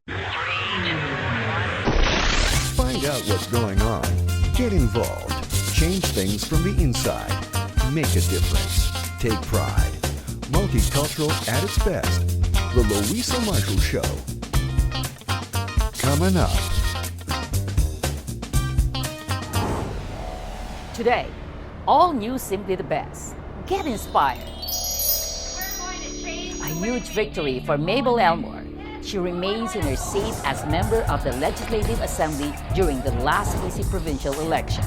Find out what's going on. Get involved. Change things from the inside. Make a difference. Take pride. Multicultural at its best. The Luisa Marshall Show. Coming up. Today, all new Simply the Best. Get inspired. A huge victory for Mable Elmore. She remains in her seat as member of the Legislative Assembly during the last BC Provincial Election.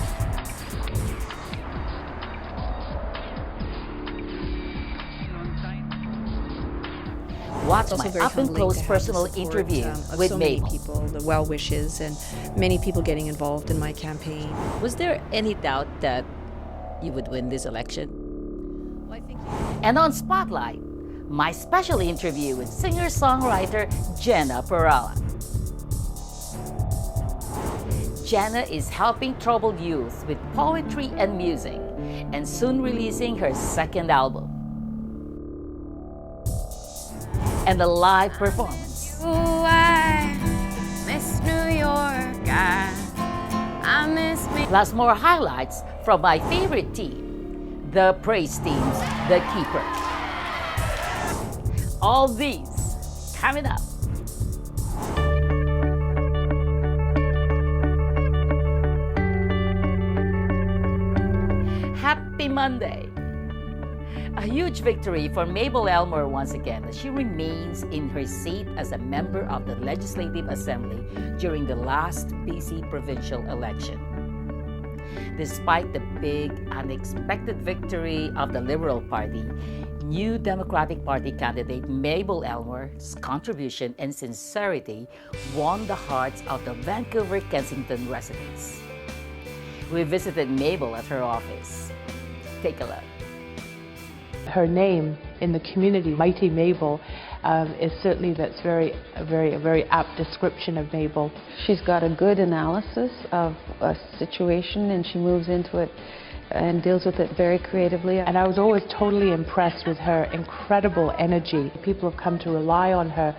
Watch my up-and-close personal interview with so Mable. many people, the well wishes, and many people getting involved in my campaign. Was there any doubt that you would win this election? Well, I think And on Spotlight, my special interview with singer-songwriter Gena Perala. Gena is helping troubled youth with poetry and music, and soon releasing her second album. And a live performance. Oh, I miss New York. I miss me. Plus more highlights from my favorite team, the Praise Team's The Keeper. All these coming up. Happy Monday. A huge victory for Mable Elmore once again as she remains in her seat as a member of the Legislative Assembly during the last BC Provincial Election. Despite the big, unexpected victory of the Liberal Party, new Democratic Party candidate Mable Elmore's contribution and sincerity won the hearts of the Vancouver-Kensington residents. We visited Mable at her office. Take a look. Her name in the community, Mighty Mable, is certainly a very apt description of Mable. She's got a good analysis of a situation and she moves into it and deals with it very creatively. And I was always totally impressed with her incredible energy. People have come to rely on her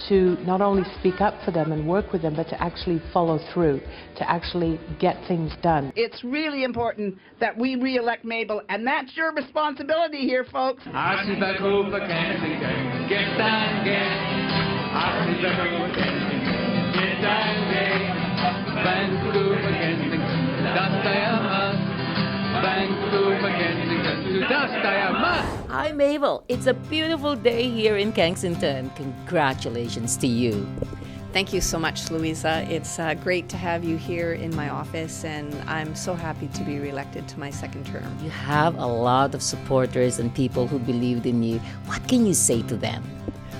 to not only speak up for them and work with them, but to actually follow through, to actually get things done. It's really important that we re-elect Mable, and that's your responsibility here, folks. Vancouver-Kensington, get down, Vancouver-Kensington, Hi Mable, it's a beautiful day here in Kensington. Congratulations to you. Thank you so much, Luisa. It's great to have you here in my office, and I'm so happy to be reelected to my second term. You have a lot of supporters and people who believed in you. What can you say to them?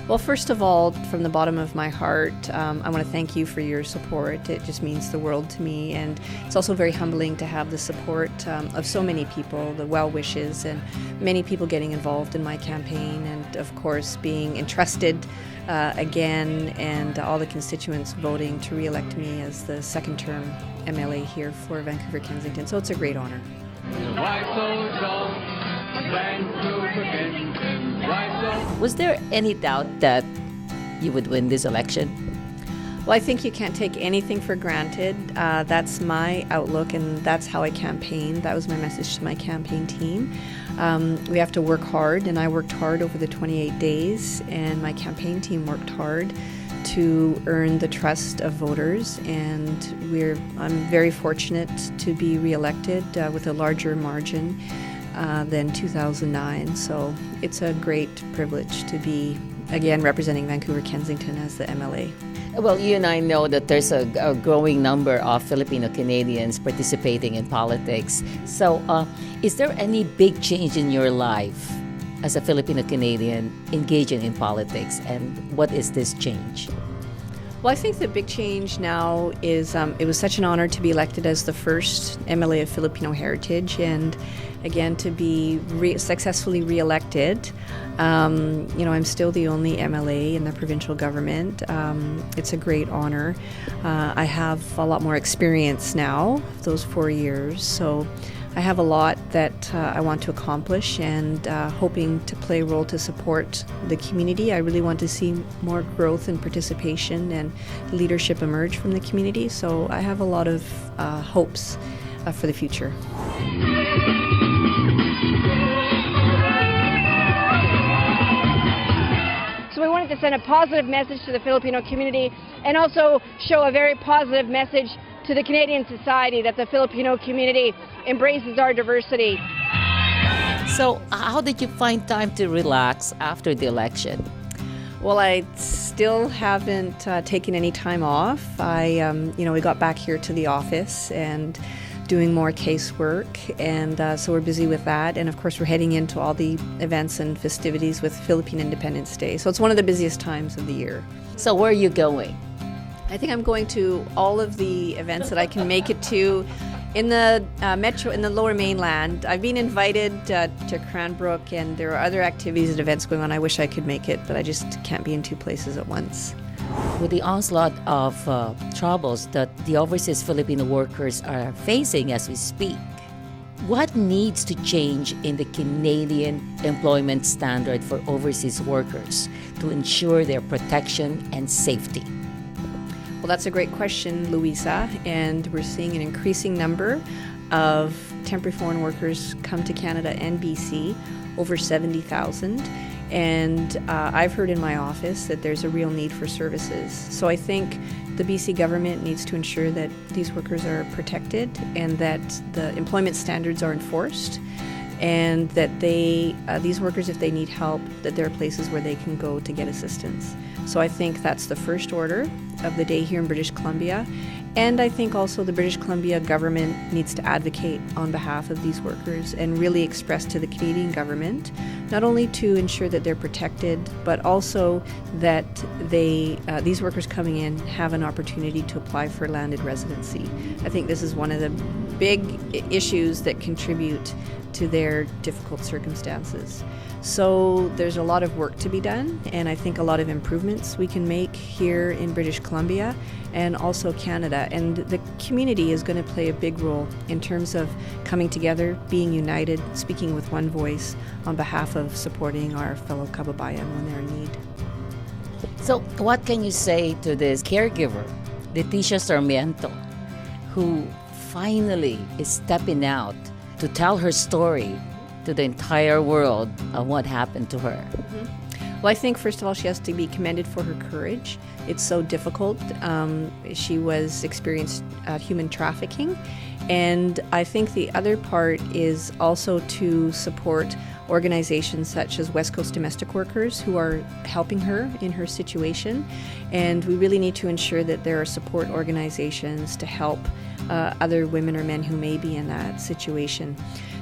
Well, first of all, from the bottom of my heart, I want to thank you for your support. It just means the world to me, and it's also very humbling to have the support of so many people, the well wishes, and many people getting involved in my campaign, and of course being entrusted again, and all the constituents voting to re-elect me as the second term MLA here for Vancouver-Kensington. So it's a great honor. Was there any doubt that you would win this election? Well, I think you can't take anything for granted. That's my outlook, and that's how I campaign. That was my message to my campaign team. We have to work hard, and I worked hard over the 28 days, and my campaign team worked hard to earn the trust of voters, and I'm very fortunate to be re-elected with a larger margin than 2009. So it's a great privilege to be again representing Vancouver-Kensington as the MLA. Well, you and I know that there's a growing number of Filipino-Canadians participating in politics. So is there any big change in your life as a Filipino-Canadian engaging in politics, and what is this change? Well, I think the big change now is it was such an honor to be elected as the first MLA of Filipino heritage, and again to be successfully re-elected. I'm still the only MLA in the provincial government. It's a great honor. I have a lot more experience now, those 4 years, so I have a lot that I want to accomplish, and hoping to play a role to support the community. I really want to see more growth and participation and leadership emerge from the community, so I have a lot of hopes for the future. So we wanted to send a positive message to the Filipino community and also show a very positive message to the Canadian society that the Filipino community embraces our diversity. So how did you find time to relax after the election? Well, I still haven't taken any time off. We got back here to the office and doing more casework, and so we're busy with that. And of course, we're heading into all the events and festivities with Philippine Independence Day. So it's one of the busiest times of the year. So where are you going? I think I'm going to all of the events that I can make it to in the metro, in the Lower Mainland. I've been invited to Cranbrook, and there are other activities and events going on. I wish I could make it, but I just can't be in two places at once. With the onslaught of troubles that the overseas Filipino workers are facing as we speak, what needs to change in the Canadian employment standard for overseas workers to ensure their protection and safety? Well, that's a great question, Luisa, and we're seeing an increasing number of temporary foreign workers come to Canada and BC, over 70,000. And I've heard in my office that there's a real need for services. So I think the BC government needs to ensure that these workers are protected and that the employment standards are enforced, and that these workers, if they need help, that there are places where they can go to get assistance. So I think that's the first order of the day here in British Columbia. And I think also the British Columbia government needs to advocate on behalf of these workers and really express to the Canadian government, not only to ensure that they're protected, but also that these workers coming in have an opportunity to apply for landed residency. I think this is one of the big issues that contribute to their difficult circumstances. So there's a lot of work to be done, and I think a lot of improvements we can make here in British Columbia and also Canada. And the community is going to play a big role in terms of coming together, being united, speaking with one voice on behalf of supporting our fellow kababayan when they're in need. So what can you say to this caregiver, Leticia Sarmiento, who finally is stepping out to tell her story to the entire world of what happened to her? Well, I think, first of all, she has to be commended for her courage. It's so difficult. She experienced human trafficking. And I think the other part is also to support organizations such as West Coast Domestic Workers who are helping her in her situation. And we really need to ensure that there are support organizations to help other women or men who may be in that situation.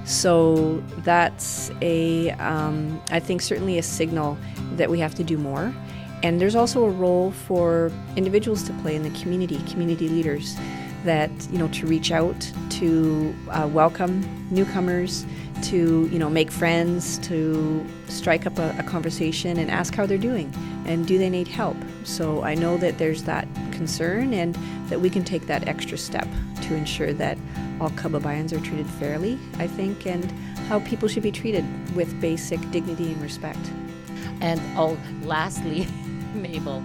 So that's I think certainly a signal that we have to do more. And there's also a role for individuals to play in the community leaders, that, to reach out, to welcome newcomers, to, make friends, to strike up a conversation and ask how they're doing and do they need help. So I know that there's that concern, and that we can take that extra step to ensure that all kababayans are treated fairly, I think, and how people should be treated with basic dignity and respect. And lastly, Mable,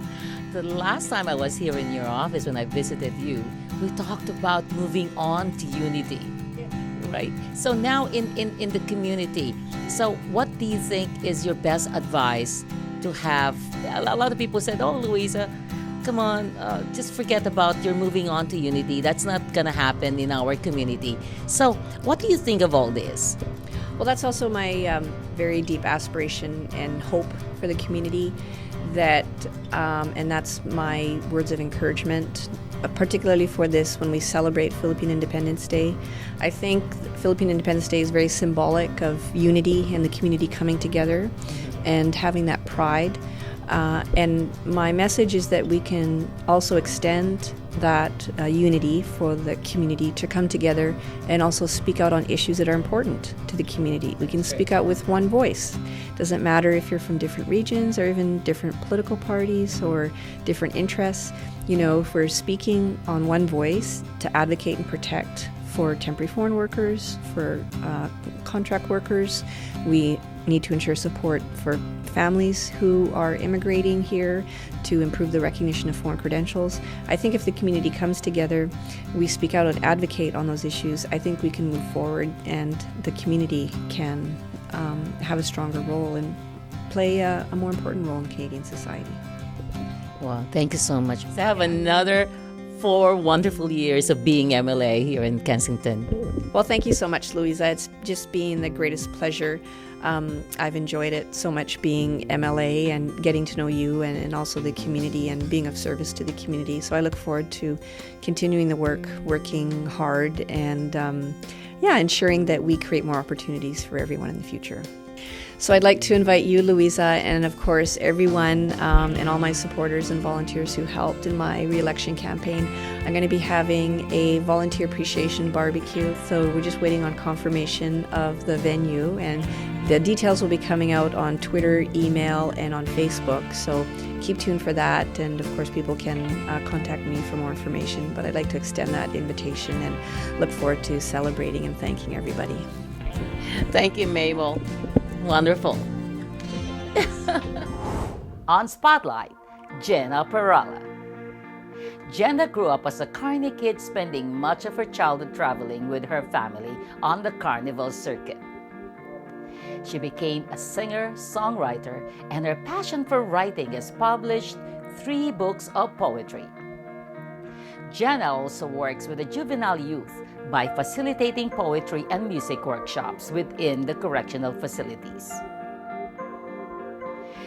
the last time I was here in your office when I visited you, we talked about moving on to unity, right? So now in the community, so what do you think is your best advice to have? A lot of people said, oh, Luisa, come on, just forget about your moving on to unity. That's not going to happen in our community. So what do you think of all this? Well, that's also my very deep aspiration and hope for the community, that, and that's my words of encouragement, particularly for this when we celebrate Philippine Independence Day. I think Philippine Independence Day is very symbolic of unity and the community coming together and having that pride. And my message is that we can also extend that unity for the community to come together and also speak out on issues that are important to the community. We can speak out with one voice. Doesn't matter if you're from different regions or even different political parties or different interests. If we're speaking on one voice to advocate and protect for temporary foreign workers, for contract workers. We need to ensure support for families who are immigrating here to improve the recognition of foreign credentials. I think if the community comes together, we speak out and advocate on those issues, I think we can move forward and the community can have a stronger role and play a more important role in Canadian society. Well, thank you so much. To have another 4 wonderful years of being MLA here in Kensington. Well, thank you so much, Luisa. It's just been the greatest pleasure. I've enjoyed it so much being MLA and getting to know you and also the community and being of service to the community. So I look forward to continuing the work, working hard, and ensuring that we create more opportunities for everyone in the future. So I'd like to invite you, Luisa, and of course everyone and all my supporters and volunteers who helped in my re-election campaign. I'm going to be having a volunteer appreciation barbecue, so we're just waiting on confirmation of the venue, and the details will be coming out on Twitter, email, and on Facebook, so keep tuned for that, and of course people can contact me for more information, but I'd like to extend that invitation and look forward to celebrating and thanking everybody. Thank you, Mable. Wonderful. On Spotlight, Gena Perala. Gena grew up as a carny kid, spending much of her childhood traveling with her family on the carnival circuit. She became a singer, songwriter, and her passion for writing has published 3 books of poetry. Gena also works with the juvenile youth by facilitating poetry and music workshops within the correctional facilities.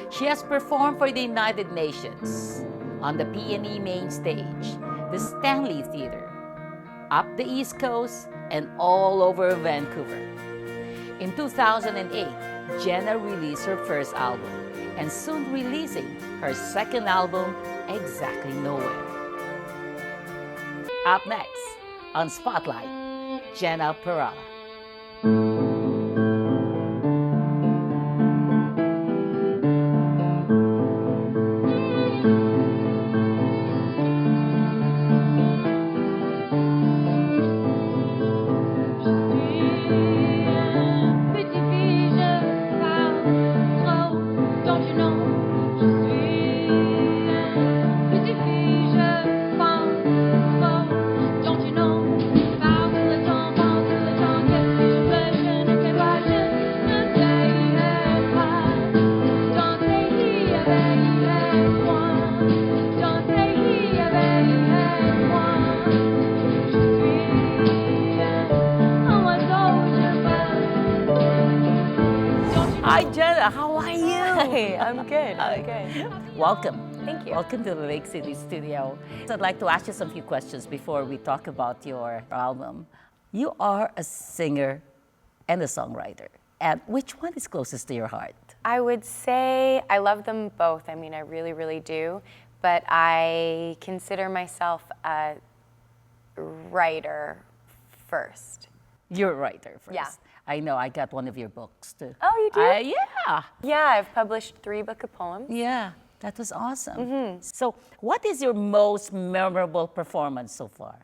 She has performed for the United Nations, on the P&E main stage, the Stanley Theatre, up the East Coast, and all over Vancouver. In 2008, Gena released her first album, and soon releasing her second album, Exactly Nowhere. Up next, on Spotlight, Gena Perala. Hi, Gena. How are you? Hi, I'm good. I'm good. Welcome. Thank you. Welcome to the Lake City studio. So I'd like to ask you some few questions before we talk about your album. You are a singer and a songwriter. And which one is closest to your heart? I would say I love them both. I mean, I really, really do. But I consider myself a writer first. You're a writer first. Yeah. I know. I got one of your books too. Oh, you do? Yeah. Yeah, I've published 3 books of poems. Yeah, that was awesome. So what is your most memorable performance so far?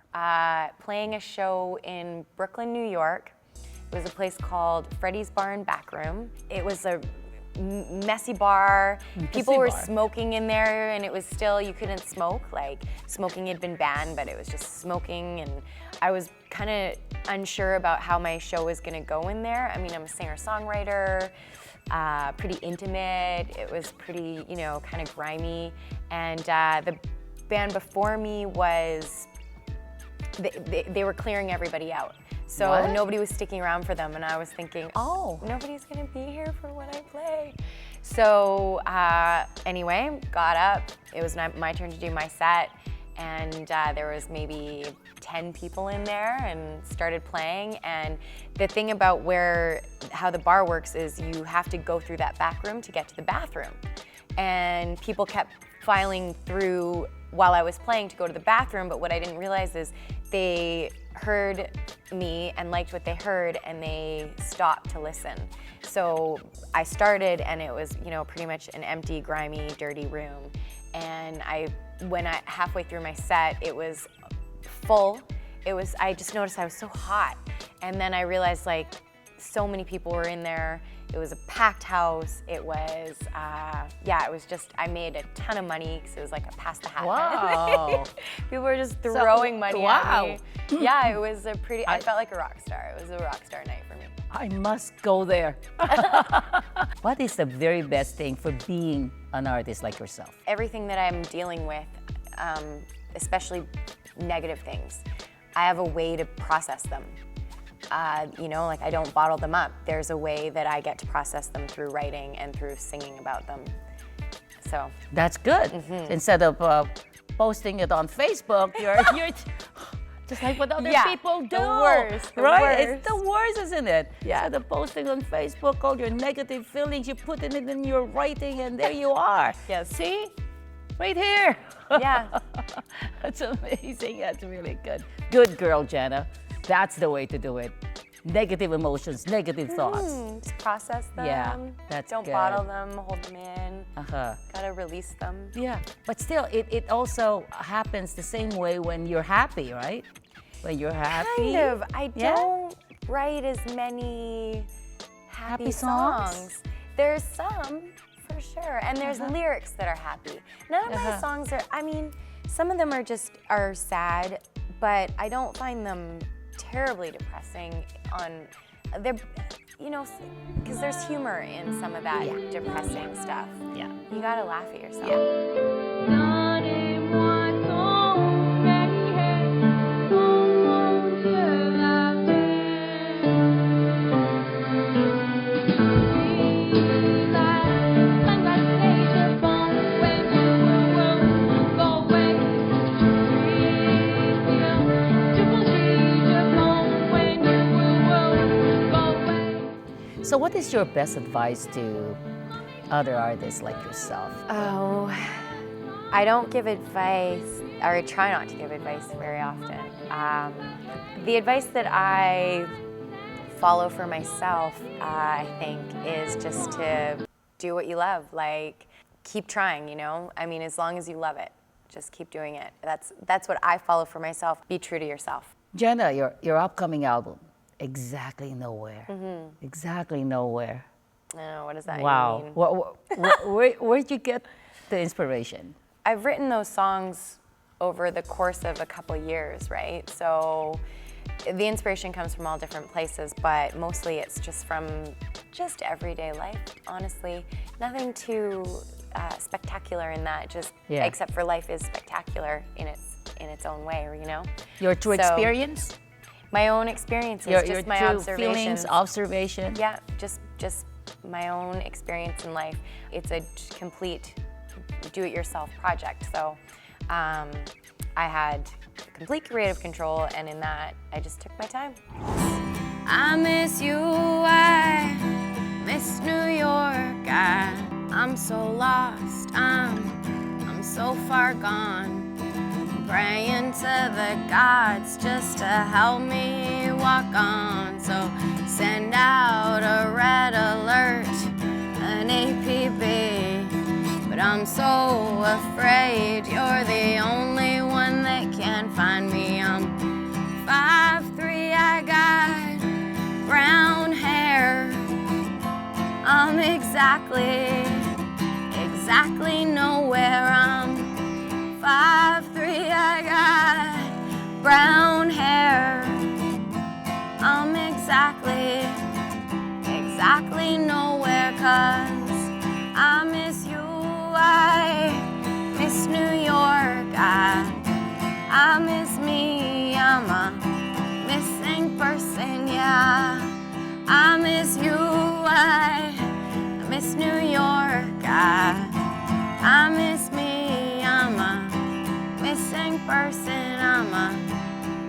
Playing a show in Brooklyn, New York. It was a place called Freddy's Bar and Backroom. It was a messy bar. People were smoking in there, and it was still, you couldn't smoke. Like, smoking had been banned, but it was just smoking, and I was kind of unsure about how my show was gonna go in there. I mean, I'm a singer-songwriter, pretty intimate. It was pretty, you know, kind of grimy. And the band before me was, they were clearing everybody out. So nobody was sticking around for them, and I was thinking, oh, nobody's gonna be here for when I play. So anyway, got up. It was my turn to do my set, and there was maybe 10 people in there and started playing. And the thing about how the bar works is you have to go through that back room to get to the bathroom. And people kept filing through while I was playing to go to the bathroom, but what I didn't realize is they heard me and liked what they heard, and they stopped to listen. So I started, and it was, you know, pretty much an empty, grimy, dirty room. And when I halfway through my set, it was full, I just noticed I was so hot. And then I realized like so many people were in there. It was a packed house. It was, it was just, I made a ton of money because it was like a pass the hat. Wow. People were just throwing money at me. Wow. Yeah, it was a pretty, I felt like a rock star. It was a rock star night for me. I must go there. What is the very best thing for being an artist like yourself? Everything that I'm dealing with, especially negative things, I have a way to process them. Like I don't bottle them up. There's a way that I get to process them through writing and through singing about them. So that's good. Instead of posting it on Facebook, you're just like what other people do. The worst. It's the worst, isn't it? Yeah. Instead of posting on Facebook all your negative feelings, you put it in your writing, and there you are. Yes. See? Right here. Yeah. That's amazing. That's really good. Good girl, Gena. That's the way to do it. Negative emotions, negative thoughts. Just process them. Yeah, that's Don't good. bottle them, hold them in. Gotta release them. Yeah, but still, it also happens the same way when you're happy, right? When you're happy. Kind of. I don't write as many happy songs. There's some, for sure. And there's lyrics that are happy. None of my songs are, some of them are sad, but I don't find them terribly depressing because there's humor in some of that depressing stuff. Yeah. You gotta laugh at yourself. So what is your best advice to other artists like yourself? Oh, I don't give advice, or I try not to give advice very often. The advice that I follow for myself, I think, is just to do what you love. Like, keep trying, as long as you love it, just keep doing it. That's what I follow for myself. Be true to yourself. Gena, your upcoming album, Exactly Nowhere. Exactly Nowhere. Oh, what does that mean? Wow. Where'd you get the inspiration? I've written those songs over the course of a couple years, right? So the inspiration comes from all different places, but mostly it's just from just everyday life, honestly. Nothing too spectacular in that, except for life is spectacular in its own way, Your true experience? My own experiences, your my true observations. Feelings, observation? Yeah, just my own experience in life. It's a complete do-it-yourself project. So I had complete creative control, and in that, I just took my time. I miss you, I miss New York. I'm so lost, I'm so far gone. Praying to the gods just to help me walk on. So send out a red alert, an APB. But I'm so afraid you're the only one that can find me. I'm 5'3", I got brown hair. I'm exactly nowhere. I'm 5'3", I got brown hair. I'm exactly nowhere, 'cause I miss you, I miss New York, I miss me, I'm a missing person, yeah. I miss you, I miss New York, I miss me, I'm a missing person, I'm a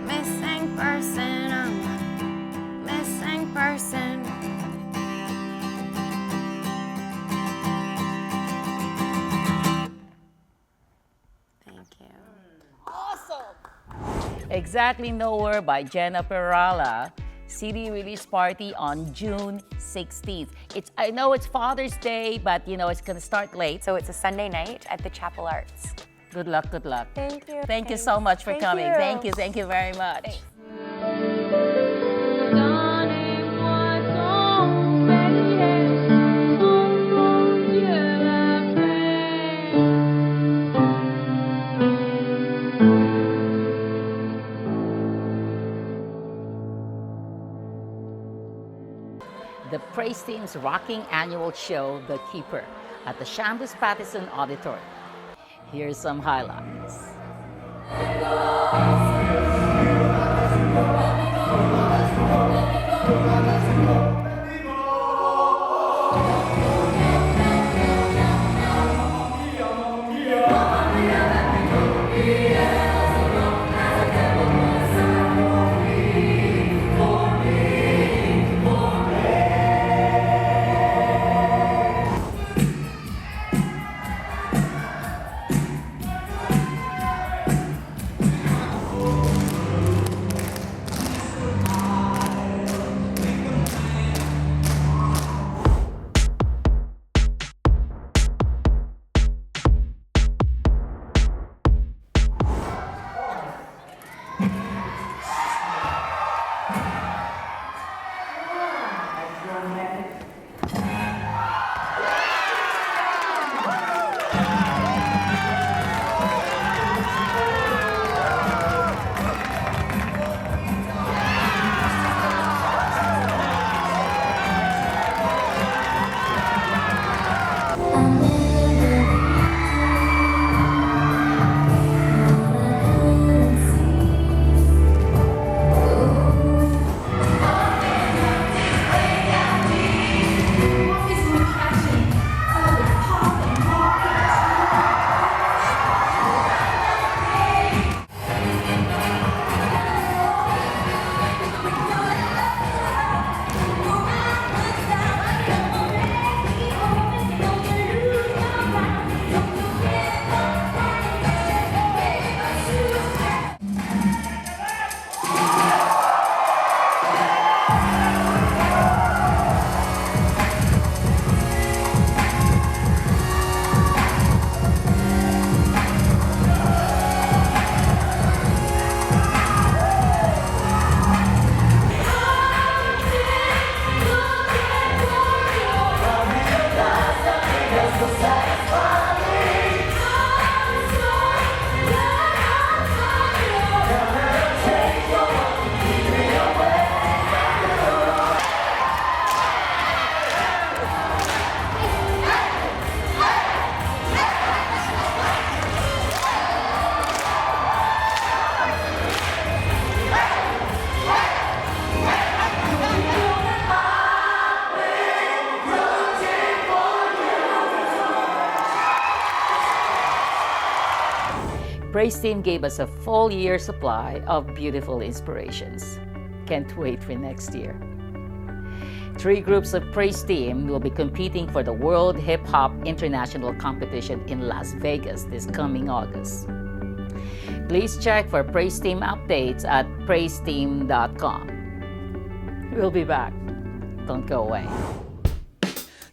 missing person, I'm a missing person. Thank you. Awesome! Exactly Nowhere by Gena Perala. CD release party on June 16th. I know it's Father's Day, but it's gonna start late. So it's a Sunday night at the Chapel Arts. Good luck, good luck. Thank you. Thank you so much for coming. Thank you very much. Thanks. The Praise Team's rocking annual show, The Keeper, at the Chambers Pattison Auditorium. Here's some highlights. Praise Team gave us a full year supply of beautiful inspirations. Can't wait for next year. 3 groups of Praise Team will be competing for the World Hip Hop International Competition in Las Vegas this coming August. Please check for Praise Team updates at praiseteam.com. We'll be back. Don't go away.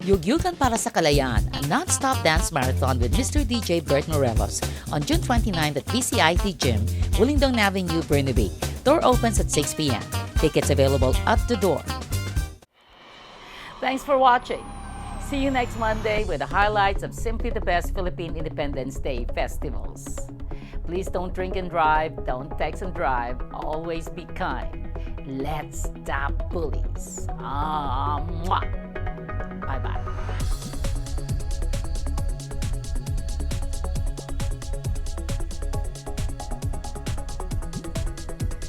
Yugyugan para sa Kalayaan, a non-stop dance marathon with Mr. DJ Bert Morelos on June 29th at BCIT Gym, Willingdon Avenue, Burnaby. Door opens at 6 p.m. Tickets available at the door. Thanks for watching. See you next Monday with the highlights of simply the best Philippine Independence Day festivals. Please don't drink and drive, don't text and drive, always be kind. Let's stop bullies. Bye-bye.